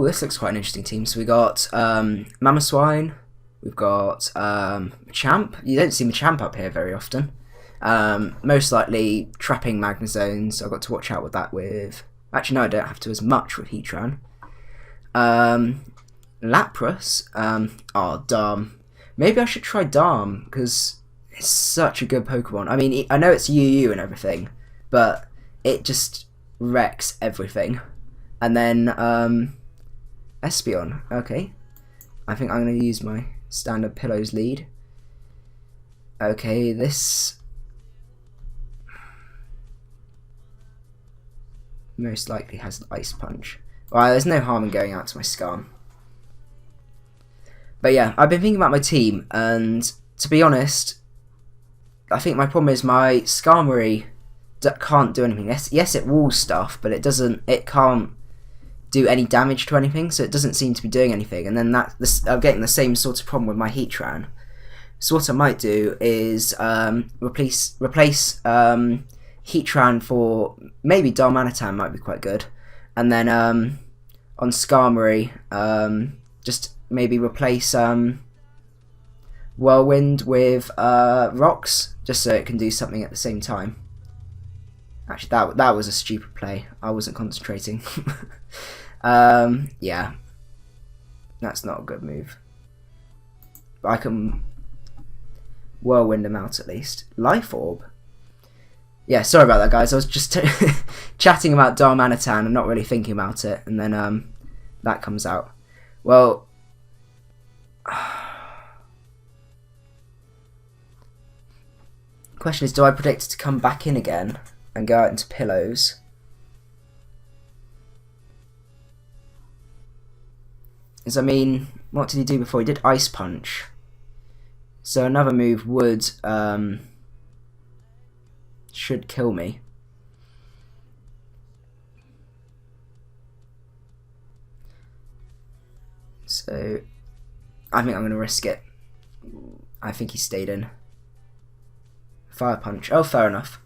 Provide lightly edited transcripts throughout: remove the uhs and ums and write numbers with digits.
Oh, this looks quite an interesting team. So we got Mamoswine, we've got Machamp. You don't see Machamp up here very often. Most likely trapping Magnezones. I've got to watch out with that with... Actually, no, I don't have to as much with Heatran. Lapras. Oh, Darm. Maybe I should try Darm, because it's such a good Pokemon. I mean, I know it's UU and everything, but it just wrecks everything. And then, Espeon. Okay. I think I'm going to use my standard Pillows lead. Okay, this... most likely has Ice Punch. Well, there's no harm in going out to my Skarm. But yeah, I've been thinking about my team, and to be honest, I think my problem is my Skarmory can't do anything. Yes, it walls stuff, but it can't do any damage to anything, so it doesn't seem to be doing anything. And then I'm getting the same sort of problem with my Heatran. So what I might do is replace Heatran for maybe Darmanitan might be quite good, and then on Skarmory just maybe replace Whirlwind with Rocks, just so it can do something at the same time. Actually, that was a stupid play. I wasn't concentrating. Yeah, that's not a good move. But I can Whirlwind him out at least. Life Orb. Yeah, sorry about that, guys. I was just chatting about Darmanitan and not really thinking about it, and then that comes out. Well, question is, do I predict it to come back in again and go out into Pillows? Because, I mean, what did he do before? He did Ice Punch. So another move would... should kill me. So I think I'm going to risk it. I think he stayed in. Fire Punch. Oh, fair enough.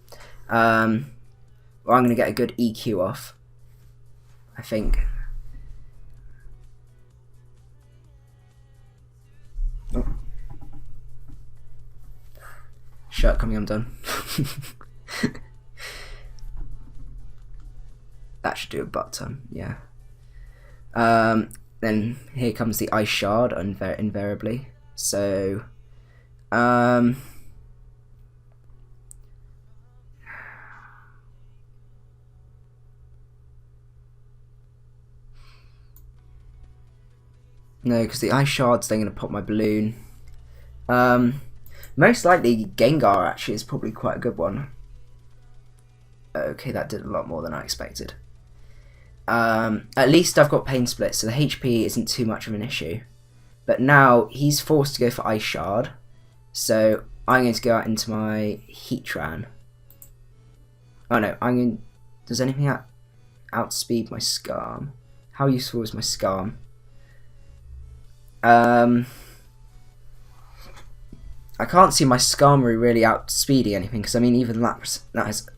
Well, I'm going to get a good EQ off, I think. Oh. Shirt coming undone. That should do a butt ton, yeah. Then here comes the Ice Shard, invariably. So, no, because the Ice Shard's then going to pop my balloon. Most likely Gengar actually is probably quite a good one. Okay, that did a lot more than I expected. At least I've got Pain Split, so the HP isn't too much of an issue. But now he's forced to go for Ice Shard, so I'm going to go out into my Heatran. Oh no, does anything outspeed my Skarm? How useful is my Skarm? I can't see my Skarmory really outspeeding anything, because I mean, even Lapras, that is...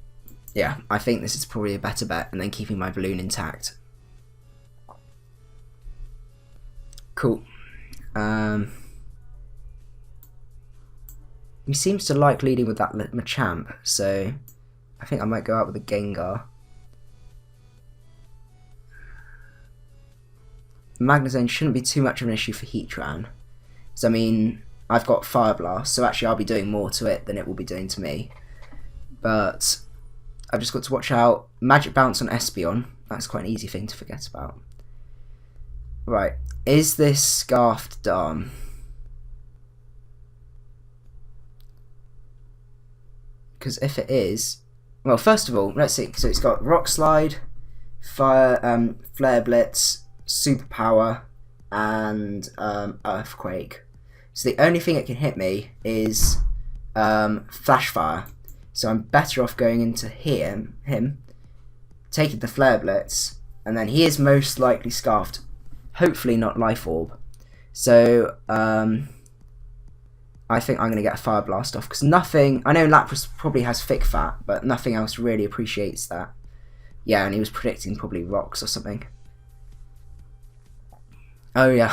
Yeah, I think this is probably a better bet, and then keeping my balloon intact. Cool. He seems to like leading with that Machamp, so I think I might go out with a Gengar. Magnezone shouldn't be too much of an issue for Heatran. So I mean, I've got Fire Blast, so actually I'll be doing more to it than it will be doing to me. But I've just got to watch out. Magic Bounce on Espeon. That's quite an easy thing to forget about. Right, is this Scarfed Darm? Because if it is, well, first of all, let's see. So it's got Rock Slide, Fire, Flare Blitz, Superpower, and Earthquake. So the only thing it can hit me is Flash Fire. So I'm better off going into him, taking the Flare Blitz, and then he is most likely Scarfed. Hopefully not Life Orb. So I think I'm going to get a Fire Blast off, because nothing... I know Lapras probably has Thick Fat, but nothing else really appreciates that. Yeah, and he was predicting probably Rocks or something. Oh yeah,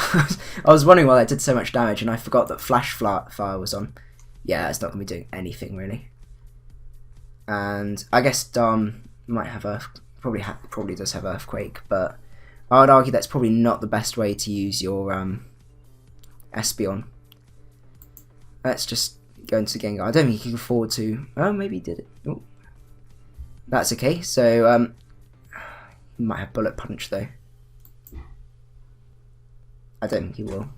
I was wondering why that did so much damage, and I forgot that flash fire was on. Yeah, it's not going to be doing anything really. And I guess Dom might have probably does have Earthquake, but I would argue that's probably not the best way to use your Espeon. Let's just go into Gengar. I don't think he can afford to. Oh, maybe he did it. Oh. That's okay. So he might have Bullet Punch though. I don't think he will.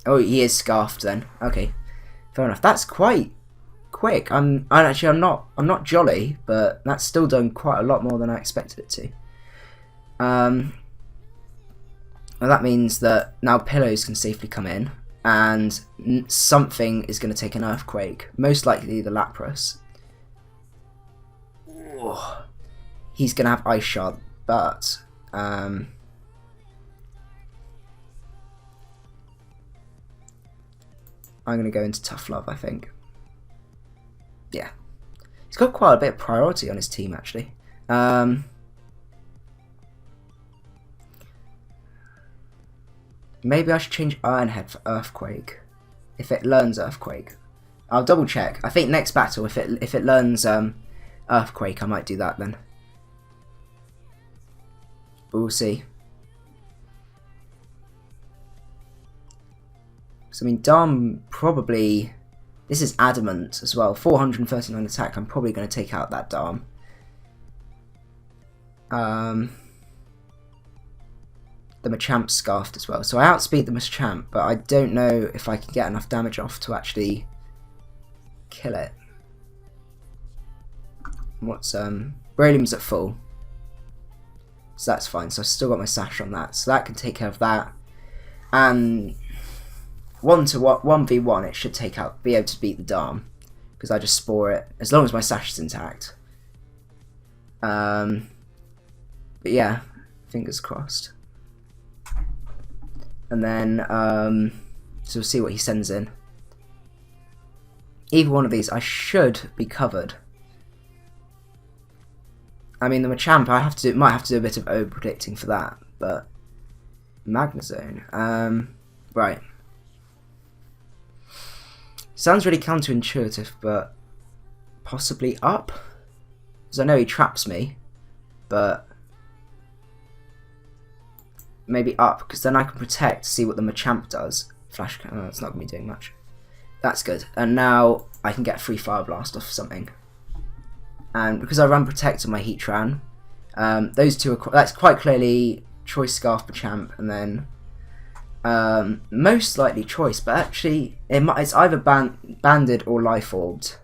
Oh, he is Scarfed then. Okay, fair enough. That's quite quick. I'm not jolly, but that's still done quite a lot more than I expected it to. Well, that means that now Pillows can safely come in, and something is going to take an Earthquake. Most likely the Lapras. Ooh. He's going to have Ice Shard, but I'm going to go into Tough Love, I think. Yeah. He's got quite a bit of priority on his team, actually. Maybe I should change Iron Head for Earthquake. If it learns Earthquake. I'll double check. I think next battle, if it learns Earthquake, I might do that then. But we'll see. So, I mean, Dom probably... This is Adamant as well. 439 attack. I'm probably going to take out that Dom. The Machamp's Scarfed as well. So I outspeed the Machamp, but I don't know if I can get enough damage off to actually kill it. What's Breloom's at full. So that's fine. So I've still got my Sash on that. So that can take care of that. And 1v1 it should be able to beat the Dom. Because I just Spore it. As long as my Sash is intact. But yeah, fingers crossed. And then, so we'll see what he sends in. Either one of these, I should be covered. I mean, the Machamp, might have to do a bit of over-predicting for that, but Magnezone. Right. Sounds really counterintuitive, but possibly up? Because I know he traps me, but maybe up, because then I can protect, see what the Machamp does. Flash cannon, it's not going to be doing much. That's good. And now I can get a free Fire Blast off something. And because I run Protect on my Heatran, those two are that's quite clearly Choice Scarf Machamp, and then most likely Choice, but actually it's either Banded or Life Orbed.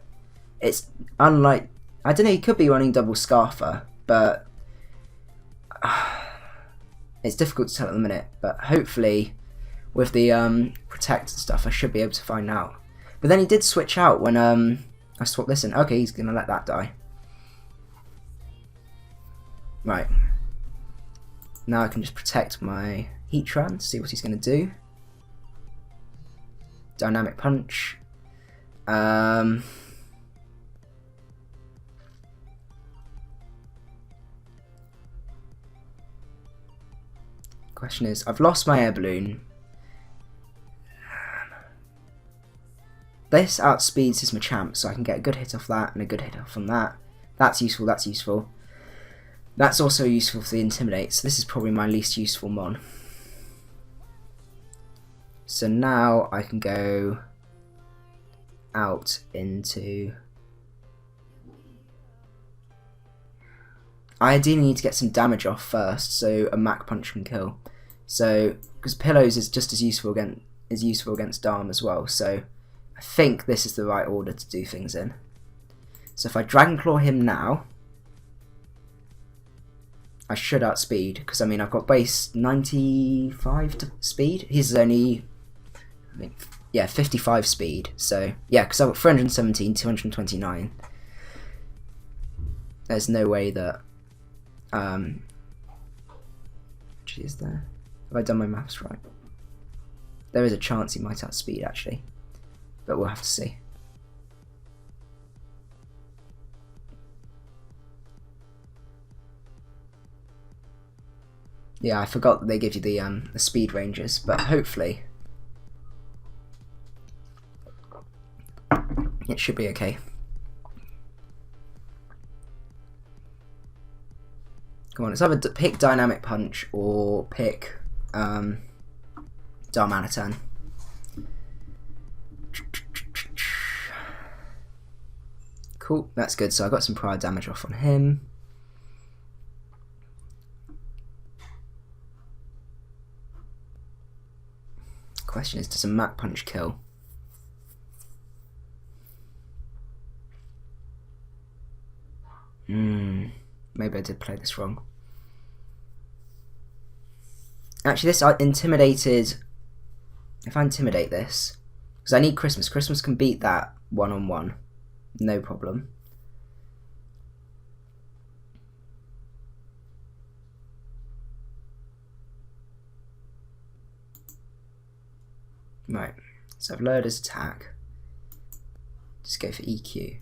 It's unlike, I don't know, he could be running double Scarfer, but it's difficult to tell at the minute, but hopefully with the Protect and stuff I should be able to find out. But then he did switch out when I swapped this in. Okay, he's going to let that die. Right. Now I can just protect my Heatran, see what he's going to do. Dynamic Punch. Question is, I've lost my Air Balloon. This outspeeds his Machamp, so I can get a good hit off that and a good hit off on that. That's useful, that's useful. That's also useful for the Intimidate, so this is probably my least useful mon. So now I can go out into... I ideally need to get some damage off first, so a Mach Punch can kill. So, because Pillows is just as useful against Dom as well, so I think this is the right order to do things in. So if I Dragon Claw him now, I should outspeed, because I mean I've got base 95 to speed. He's only, I mean, yeah, 55 speed. So yeah, because I've got 317, 229. There's no way that actually, is there? Have I done my maths right? There is a chance he might outspeed actually, but we'll have to see. Yeah, I forgot that they give you the speed ranges, but hopefully it should be okay. Come on, let's either pick Dynamic Punch or pick Darmanitan. Cool, that's good. So I got some prior damage off on him. Question is, does a Mach Punch kill? Maybe I did play this wrong. Actually, this intimidated. If I intimidate this, because I need Christmas. Christmas can beat that one-on-one, no problem. Right, so I've lowered his attack. Just go for EQ.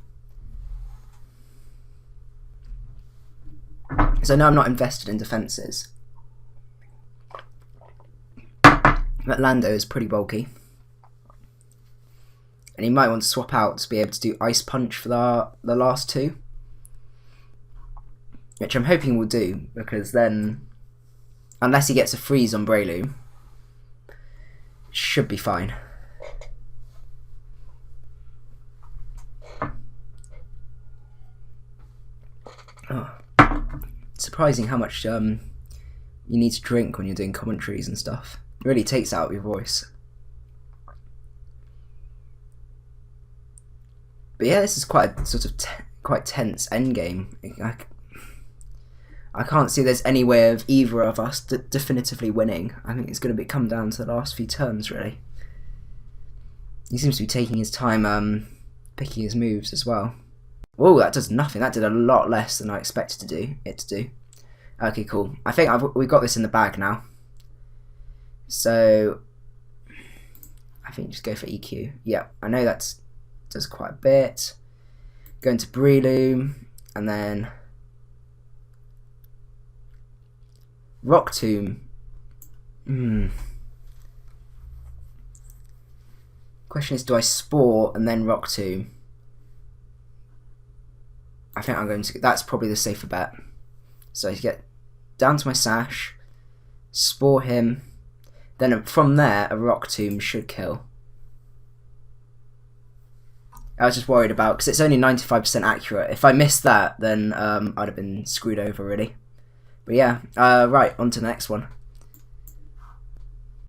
So now I'm not invested in defences. But Lando is pretty bulky. And he might want to swap out to be able to do Ice Punch for the last two. Which I'm hoping will do, because then, unless he gets a freeze on Breloom, should be fine. Oh. Surprising how much you need to drink when you're doing commentaries and stuff. It really takes out your voice. But yeah, this is quite a sort of quite tense endgame. I can't see there's any way of either of us definitively winning. I think it's going to come down to the last few turns, really. He seems to be taking his time picking his moves as well. Whoa, that does nothing. That did a lot less than I expected it to do. Okay, cool. I think we've got this in the bag now. So, I think just go for EQ. Yeah, I know that does quite a bit. Go into Breloom, and then Rock Tomb. Question is, do I Spore and then Rock Tomb? I think I'm going to. That's probably the safer bet. So I get down to my Sash, Spore him, then from there a Rock Tomb should kill. I was just worried about, because it's only 95% accurate. If I missed that, then I'd have been screwed over, really. But yeah, right, on to the next one.